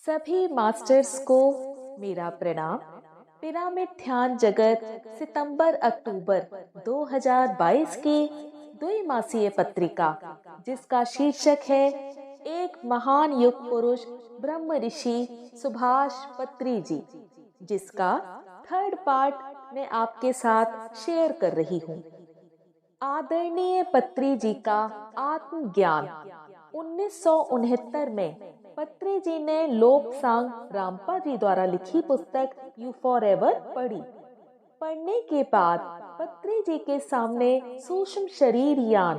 सभी मास्टर्स को मेरा प्रणाम। पिरामिड ध्यान जगत सितंबर अक्टूबर 2022 की द्विमासीय पत्रिका जिसका शीर्षक है एक महान युग पुरुष ब्रह्म ऋषि सुभाष पत्री जी, जिसका थर्ड पार्ट मैं आपके साथ शेयर कर रही हूँ। आदरणीय पत्री जी का आत्मज्ञान। 1969 में पत्री जी ने लोबसांग रामपा जी द्वारा लिखी पुस्तक यू फॉर एवर पढ़ी। पढ़ने के बाद पत्री जी के सामने सूक्ष्म शरीर यान,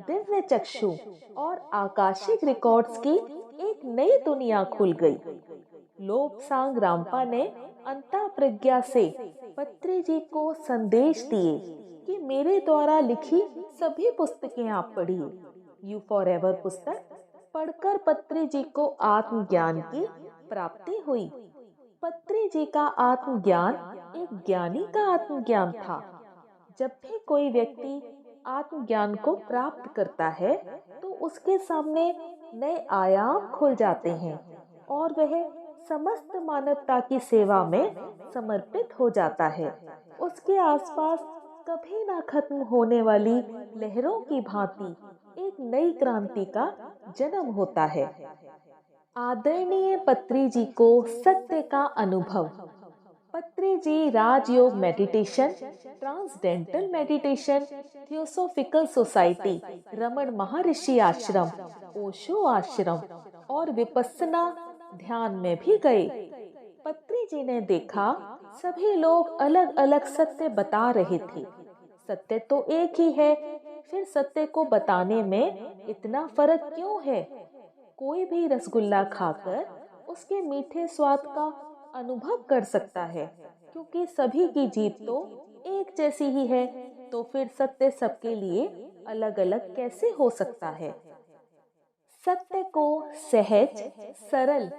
दिव्य चक्षु और आकाशिक रिकॉर्ड्स की एक नई दुनिया खुल गई। लोबसांग रामपा ने अंतःप्रज्ञा से पत्री जी को संदेश दिए कि मेरे द्वारा लिखी सभी पुस्तकें आप पढ़िए। यू फॉर एवर पुस्तक पढ़कर पत्री जी को आत्मज्ञान की प्राप्ति हुई। पत्री जी का आत्मज्ञान एक ज्ञानी का आत्मज्ञान था। जब भी कोई व्यक्ति आत्मज्ञान को प्राप्त करता है तो उसके सामने नए आयाम खुल जाते हैं और वह समस्त मानवता की सेवा में समर्पित हो जाता है। उसके आसपास कभी ना खत्म होने वाली लहरों की भांति एक नई क्रांति का जन्म होता है। आदरणीय पत्री जी को सत्य का अनुभव। Patri ji Rajyoga meditation, transcendental meditation, theosophical society, Raman Maharshi ashram, Osho आश्रम और विपस्सना ध्यान में भी गए। पत्री जी ने देखा सभी लोग अलग अलग सत्य बता रहे थे। सत्य तो एक ही है, फिर सत्य को बताने में इतना फर्क क्यों है? कोई भी रसगुल्ला खाकर उसके मीठे स्वाद का अनुभव कर सकता है, क्योंकि सभी की जीत तो एक जैसी ही है। तो फिर सत्य सबके लिए अलग अलग कैसे हो सकता है? सत्य को सहज, सरल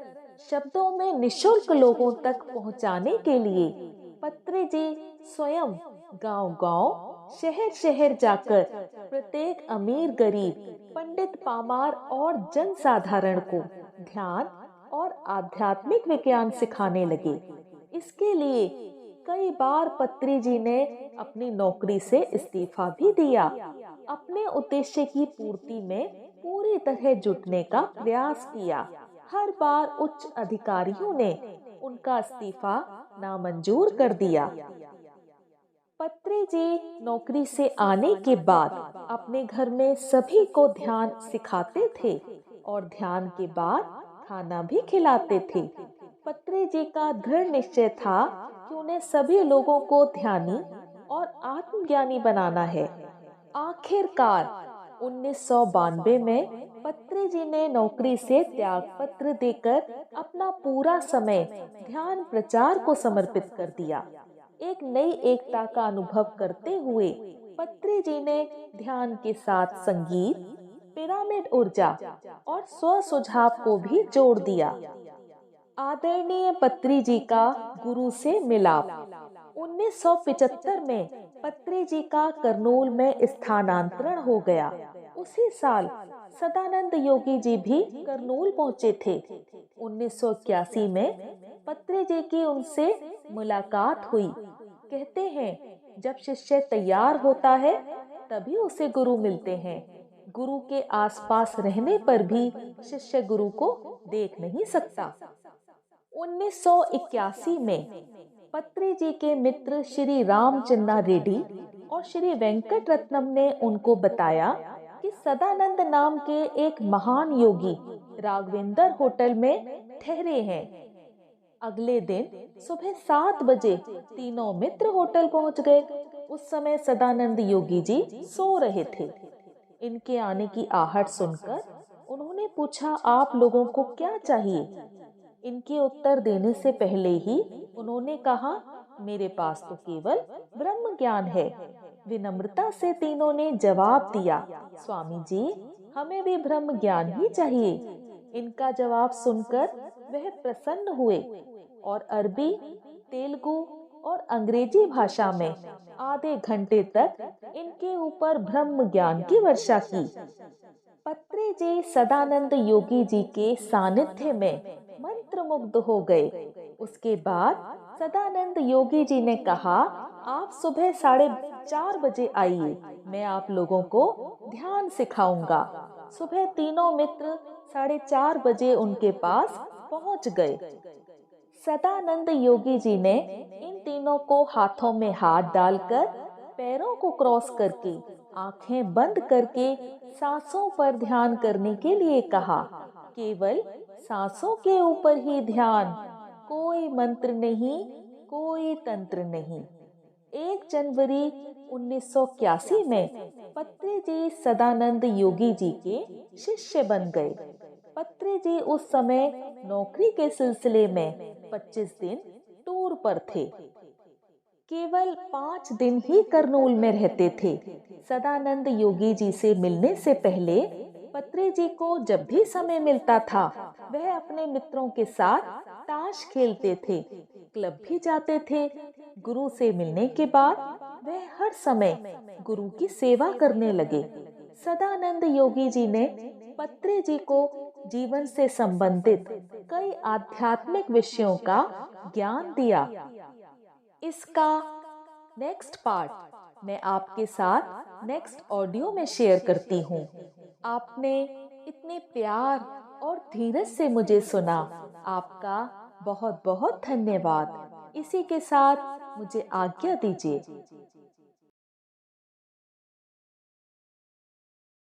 शब्दों में निशुल्क लोगों तक पहुंचाने के लिए पत्री जी स्वयं गांव-गांव, शहर-शहर जाकर प्रत्येक अमीर गरीब, पंडित पामार और जनसाधारण को ध्यान और आध्यात्मिक विज्ञान सिखाने लगे। इसके लिए कई बार पत्री जी ने अपनी नौकरी से इस्तीफा भी दिया। अपने उद्देश्य की पूर्ति में पूरी तरह जुटने का प्रयास किया। हर बार उच्च अधिकारियों ने उनका इस्तीफा नामंजूर कर दिया। पत्री जी नौकरी से आने के बाद अपने घर में सभी को ध्यान सिखाते थे और ध्यान के बाद खाना भी खिलाते थे। पत्री जी का दृढ़ निश्चय था कि उन्हें सभी लोगों को ध्यानी और आत्मज्ञानी बनाना है। आखिरकार 1992 में पत्री जी ने नौकरी से त्यागपत्र देकर अपना पूरा समय ध्यान प्रचार को समर्पित कर दिया। एक नई एकता का अनुभव करते हुए पत्री जी ने ध्यान के साथ संगीत, पिरामिड ऊर्जा और स्व सुझाव को भी जोड़ दिया। आदरणीय पत्री जी का गुरु से मिलाप। 1975 में पत्री जी का करनूल में स्थानांतरण हो गया। उसी साल सदानंद योगी जी भी करनूल पहुंचे थे। 1981 में पत्री जी की उनसे मुलाकात हुई। कहते हैं जब शिष्य तैयार होता है तभी उसे गुरु मिलते हैं। गुरु के आसपास रहने पर भी शिष्य गुरु को देख नहीं सकता। 1981 में पत्री जी के मित्र श्री रामचन्ना रेड्डी और श्री वेंकट रत्नम ने उनको बताया कि सदानंद नाम के एक महान योगी राघवेंद्र होटल में ठहरे हैं। अगले दिन सुबह 7 बजे तीनों मित्र होटल पहुंच गए। उस समय सदानंद योगी जी सो रहे थे। इनके आने की आहट सुनकर उन्होंने पूछा, आप लोगों को क्या चाहिए? इनके उत्तर देने से पहले ही उन्होंने कहा, मेरे पास तो केवल ब्रह्म ज्ञान है। विनम्रता से तीनों ने जवाब दिया, स्वामी जी हमें भी ब्रह्म ज्ञान ही चाहिए। इनका जवाब सुनकर वह प्रसन्न हुए और अरबी, तेलुगु और अंग्रेजी भाषा में आधे घंटे तक इनके ऊपर ब्रह्म ज्ञान की वर्षा की। पत्री जी सदानंद योगी जी के सानिध्य में मंत्रमुग्ध हो गए। उसके बाद सदानंद योगी जी ने कहा, आप सुबह 4:30 बजे आइए, मैं आप लोगों को ध्यान सिखाऊंगा। सुबह तीनों मित्र 4:30 बजे उनके पास पहुंच गए। सदानंद योगी जी ने इन तीनों को हाथों में हाथ डालकर, पैरों को क्रॉस करके, आंखें बंद करके सांसों पर ध्यान करने के लिए कहा। केवल सांसों के ऊपर ही ध्यान, कोई मंत्र नहीं, कोई तंत्र नहीं। 1 जनवरी 1981 में पत्रे जी सदानंद योगी जी के शिष्य बन गए। पत्रे जी उस समय नौकरी के सिलसिले में 25 दिन टूर पर थे। केवल 5 दिन ही करनूल में रहते थे। सदानंद योगी जी से मिलने से पहले पत्रे जी को जब भी समय मिलता था, वह अपने मित्रों के साथ ताश खेलते थे, क्लब भी जाते थे। गुरु से मिलने के बाद वह हर समय गुरु की सेवा करने लगे। सदानंद योगी जी ने पत्रे जी को जीवन से संबंधित कई आध्यात्मिक विषयों का ज्ञान दिया। इसका नेक्स्ट पार्ट मैं आपके साथ नेक्स्ट ऑडियो में शेयर करती हूँ। आपने इतने प्यार और धीरज से मुझे सुना, आपका बहुत बहुत धन्यवाद। इसी के साथ मुझे आज्ञा दीजिए।